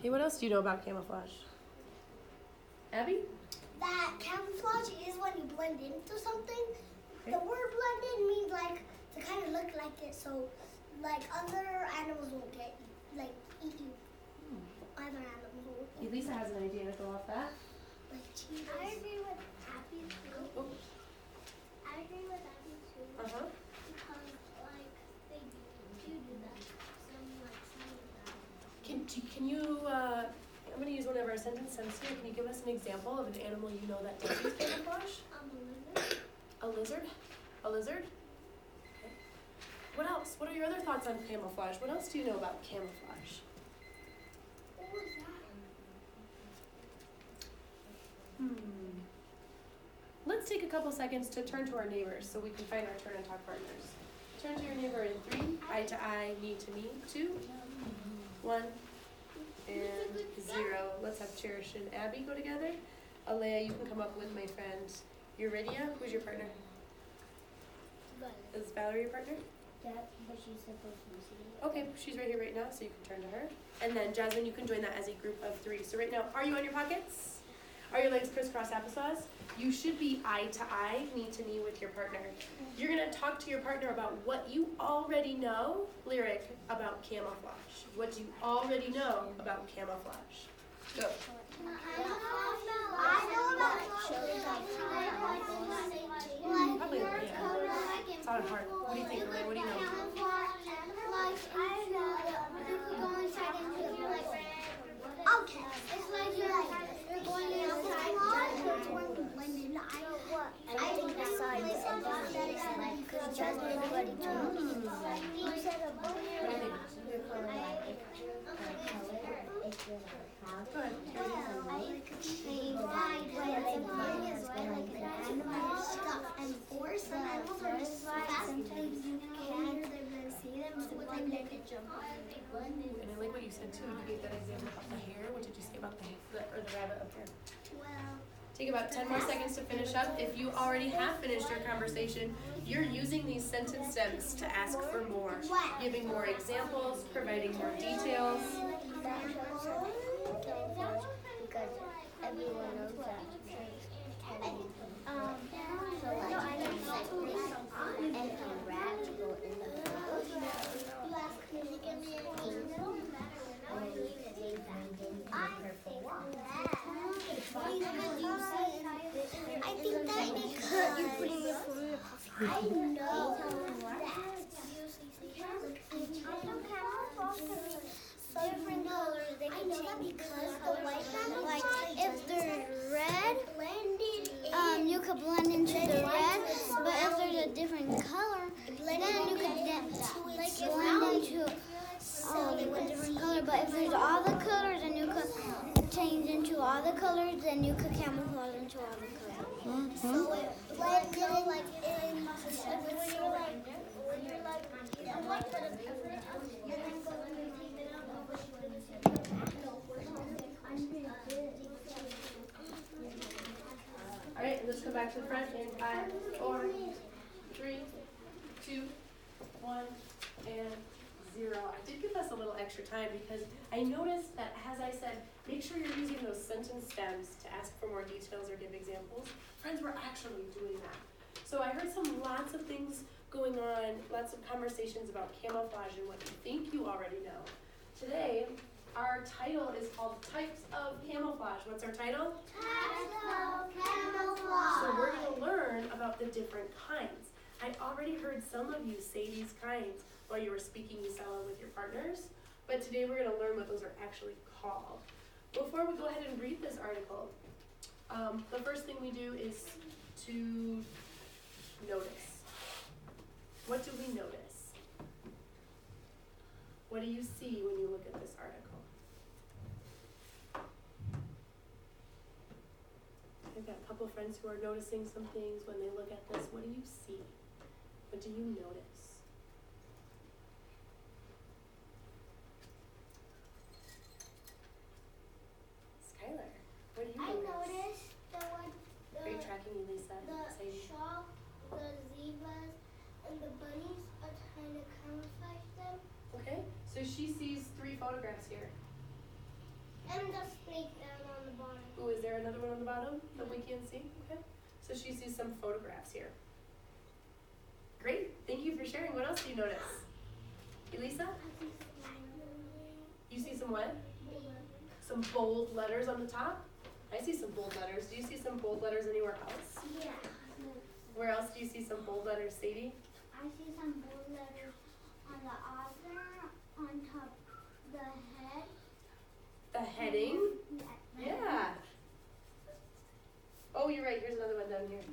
Okay, what else do you know about camouflage? Abby? That camouflage is when you blend into something. Okay. The word blended means like to kind of look like it, so like other animals won't eat you. Other animals won't eat Elisa has an idea to go off that. like cheetahs. I agree with Abby too. Oh. I agree with Abby too. Uh-huh. Because like they do that. Some of that. Can you, I'm going to use one of our sentence stems here. Can you give us an example of an animal you know that does use camouflage? A lizard. A lizard? A lizard? Okay. What else? What are your other thoughts on camouflage? What else do you know about camouflage? What was that? Let's take a couple seconds to turn to our neighbors so we can find our turn and talk partners. Turn to your neighbor in 3, eye to eye, knee to knee, 2, 1, and 0. Let's have Cherish and Abby go together. Alea, you can come up with my friend Euridia. Who's your partner? Is Valerie your partner? Yeah, but she's supposed to be sitting. Okay, she's right here right now, so you can turn to her. And then Jasmine, you can join that as a group of 3. So right now, are you on your pockets? Are your legs crisscross applesauce? You should be eye to eye, knee to knee with your partner. You're gonna talk to your partner about what you already know, Lyric, about camouflage. What do you already know about camouflage? Go. I know about Probably, yeah. It's not hard. What do you think, Alea? What do you know? Like, I know you could go inside and you're like, okay, it's like you're going inside, it's going to blend in. I think the size of that is like, because Jasmine already told me. You said a book. What do you think? Go ahead. And for some animals are just fast. Sometimes you can't even see them, so it's like they could jump on and they blend in. And I like what you said too. You gave that example about the hare. What did you say about the rabbit up there? Well, Take about 10 more seconds to finish up. If you already have finished your conversation, you're using these sentence stems to ask for more, giving more examples, providing more details. Because everyone knows that. So like, and a rat to go in the I think that because you're putting it for your coffee. I know different colors. They can change because the white like if they're red, you could blend into the red. But if there's a different color, then you could blend into a different color. But if there's all the colors, then you could change into all the colors. Then you could camouflage into all the colors. So it like in when you're like and then go and take it All right, let's come back to the front in 5, 4, 3, 2, 1, and 0. I did give us a little extra time because I noticed that, as I said, make sure you're using those sentence stems to ask for more details or give examples. Friends, we're actually doing that. So I heard lots of things going on, lots of conversations about camouflage and what you think you already know. Today, our title is called Types of Camouflage. What's our title? Types of camouflage. So we're going to learn about the different kinds. I already heard some of you say these kinds while you were speaking Usella with your partners, but today we're going to learn what those are actually called. Before we go ahead and read this article, the first thing we do is to notice. What do we notice? What do you see when you look at this article? I've got a couple friends who are noticing some things when they look at this. What do you see? What do you notice? Skylar, what do you notice? I noticed the one. Are you tracking Elisa? The shark, the zebras, and the bunnies are trying to camouflage them. Okay, so she sees 3 photographs here. And the snake down on the bottom. Ooh, is there another one on the bottom that we can't see? Okay. So she sees some photographs here. Great, thank you for sharing. What else do you notice? Elisa? You see some what? Some bold letters on the top? I see some bold letters. Do you see some bold letters anywhere else? Yeah. Where else do you see some bold letters, Sadie? I see some bold letters on the author, on top the head. The heading? Yeah. Oh, you're right. Here's another one down here.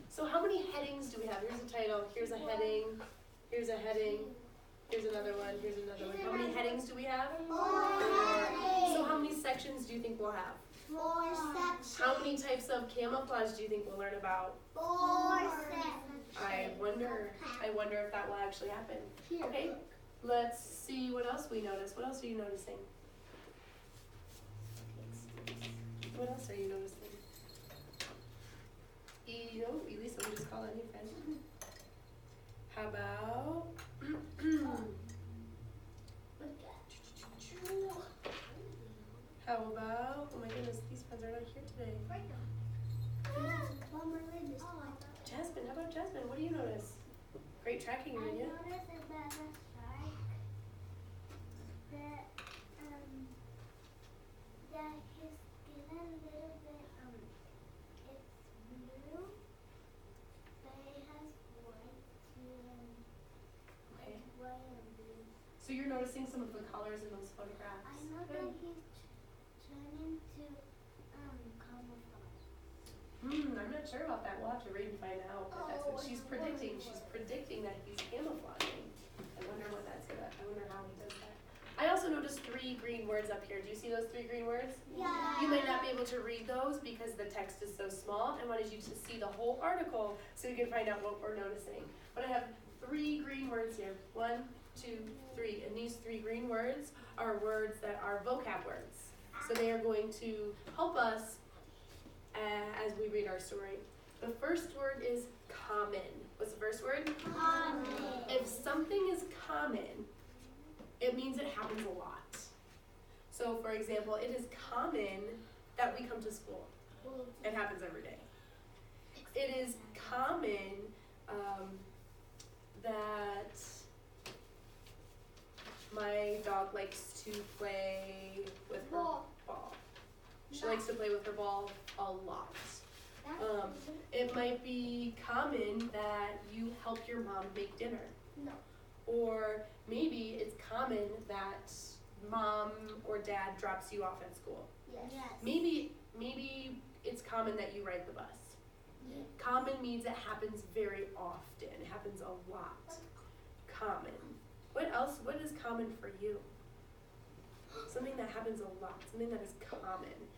So how many headings do we have? Here's a title. Here's a heading. Here's a heading. Here's another one. Here's another one. How many headings do we have? 4. So how many sections do you think we'll have? 4 sections. How many types of camouflage do you think we'll learn about? 4 sections. I wonder if that will actually happen. Okay, let's see what else we notice. What else are you noticing? What else are you noticing? Elisa, we just call on you, friend. How about how about, oh my goodness, these friends are not here today. Jasmine, how about Jasmine? What do you notice? Great tracking, Rania. I noticed that the shark, that his skin a little bit, it's blue, but it has white too, and Okay. white and blue. So you're noticing some of the colors in those photographs. I know Good. that he's turning to camouflage. I'm not sure about that. We'll have to read and find out. But that's what she's predicting. She's predicting that he's camouflaging. I wonder what that's gonna. I wonder how he does that. I also noticed 3 green words up here. Do you see those 3 green words? Yeah. You may not be able to read those because the text is so small. I wanted you to see the whole article so you can find out what we're noticing. But I have 3 green words here. 1, 2, 3. And these 3 green words are words that are vocab words. So they are going to help us as we read our story. The first word is common. What's the first word? Common. If something is common, it means it happens a lot. So for example, it is common that we come to school. It happens every day. It is common that my dog likes to play with her ball. She likes to play with her ball a lot. It might be common that you help your mom make dinner. No. Or maybe it's common that mom or dad drops you off at school. Yes. Maybe it's common that you ride the bus. Yeah. Common means it happens very often. It happens a lot. Common. What else? What is common for you? Something that happens a lot. Something that is common.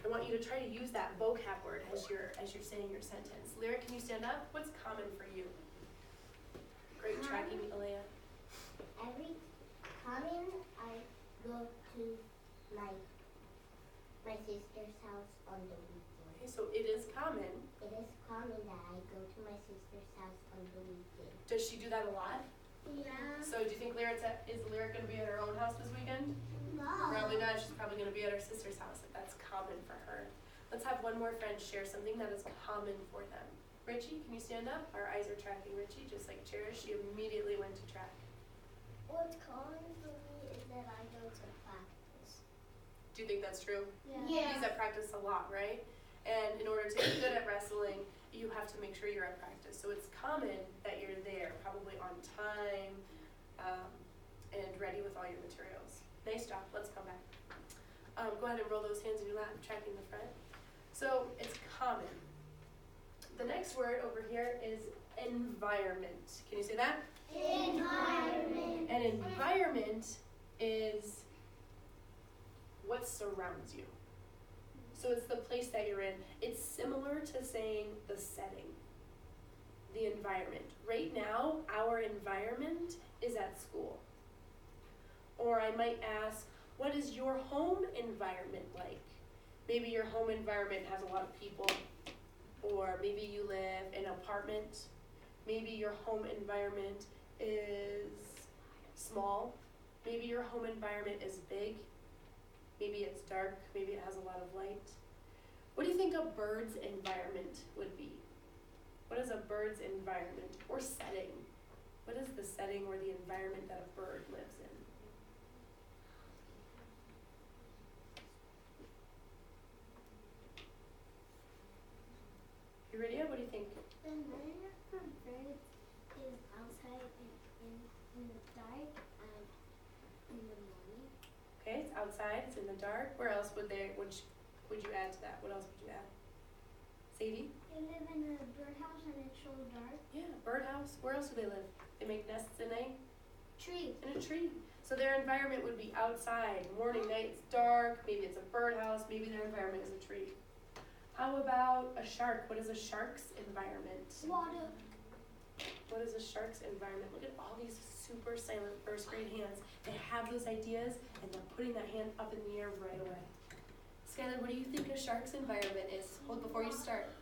I want you to try to use that vocab word as you're saying your sentence. Lyric, can you stand up? What's common for you? Great tracking, Alea. Every common, I go to my sister's house on the weekend. Okay, so it is common. It is common that I go to my sister's house on the weekend. Does she do that a lot? Yeah. So do you think is Lyric going to be at her own house this weekend? No. Probably not. She's probably going to be at her sister's house if that's common for her. Let's have one more friend share something that is common for them. Richie, can you stand up? Our eyes are tracking Richie, just like Cherish. She immediately went to track. What's common for me is that I go to practice. Do you think that's true? Yeah. He's at practice a lot, right? And in order to get good at wrestling, you have to make sure you're at practice. So it's common that you're there, probably on time, and ready with all your materials. Nice job. Let's come back. Go ahead and roll those hands in your lap, tracking the front. So it's common. The next word over here is environment. Can you say that? Environment. An environment is what surrounds you. So it's the place that you're in. It's similar to saying the setting, the environment. Right now, our environment is at school. Or I might ask, what is your home environment like? Maybe your home environment has a lot of people, or maybe you live in an apartment. Maybe your home environment is small. Maybe your home environment is big. Maybe it's dark, maybe it has a lot of light. What do you think a bird's environment would be? What is a bird's environment or setting? What is the setting or the environment that a bird lives in? Eurydia, what do you think? The environment for birds is outside in the dark and in the morning. Okay, it's outside, it's in the dark. Where else would you add to that? What else would you add? Sadie? They live in a birdhouse and it's so dark. Yeah, birdhouse. Where else do they live? They make nests in a Tree. tree. So their environment would be outside. Morning, night, it's dark. Maybe it's a birdhouse. Maybe their environment is a tree. How about a shark? What is a shark's environment? Water. What is a shark's environment? Look at all these super silent first grade hands. They have those ideas and they're putting that hand up in the air right away. Skylar, what do you think a shark's environment is? Hold before you start.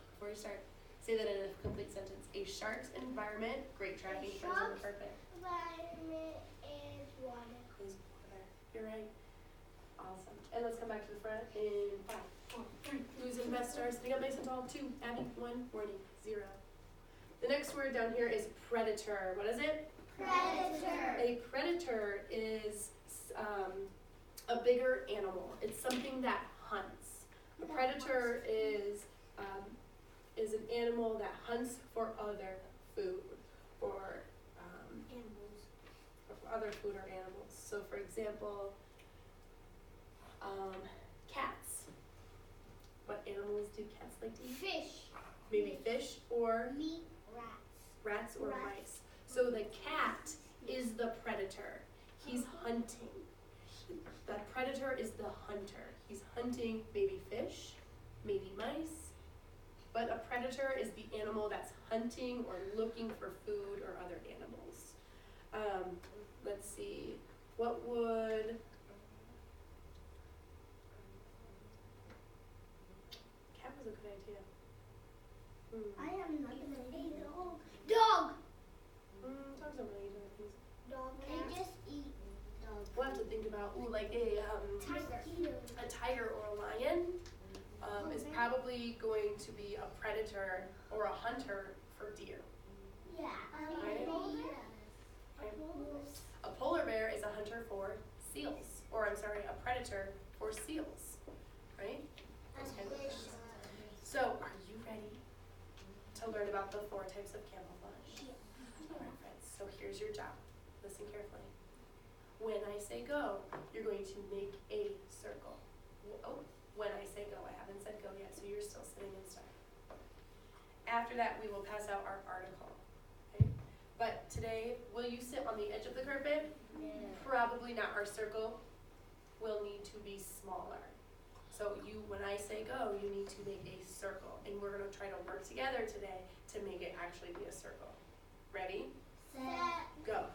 Say that in a complete sentence. A shark's environment, great tracking, friends on the carpet. Environment is water. Is water. You're right. Awesome. And let's come back to the front in 5, 4, 3. Who's in best star? Sitting up nice and tall. 2. Abby. 1. Warning. 0. The next word down here is predator. What is it? Predator. A predator is a bigger animal. It's something that hunts. A predator is an animal that hunts for other food or Animals. for other food or animals. So, for example, cats. What animals do cats like to eat? Fish. Maybe fish or Meat. Rats. rats or mice. So the cat is the predator. He's hunting. The predator is the hunter. He's hunting maybe fish, maybe mice. But a predator is the animal that's hunting or looking for food or other animals. Let's see. What would... Cat was a good idea. I have nothing to eat. Dog. Dogs don't really eat other things. Dog. They just eat dog. We'll have to think about, like a tiger or a lion is probably going to be a predator or a hunter for deer. Yeah. Right? A polar bear is a hunter for seals, or I'm sorry, a predator for seals, right? Those kind of things. So, are you ready to learn about the 4 types of camouflage? All right, friends, so here's your job. Listen carefully. When I say go, you're going to make a circle. Oh, when I say go, I haven't said go yet, so you're still sitting and starting. After that, we will pass out our article. Okay? But today, will you sit on the edge of the carpet? Yeah. Probably not. Our circle will need to be smaller. So when I say go, you need to make a circle. And we're going to try to work together today to make it actually be a circle. Ready? Set. Go.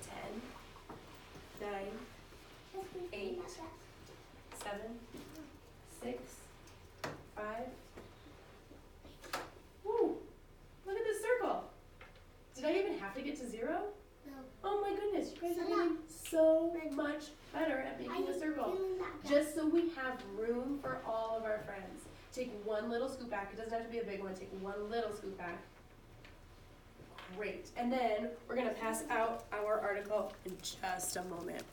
10, 9, 8, 7, 6, 5. Woo! Look at this circle. Did I even have to get to 0? No. Oh my goodness, you guys are getting so much better at making a circle. Just so we have room for all of our friends. Take one little scoop back. It doesn't have to be a big one. Take one little scoop back. Great. And then we're going to pass out our article in just a moment.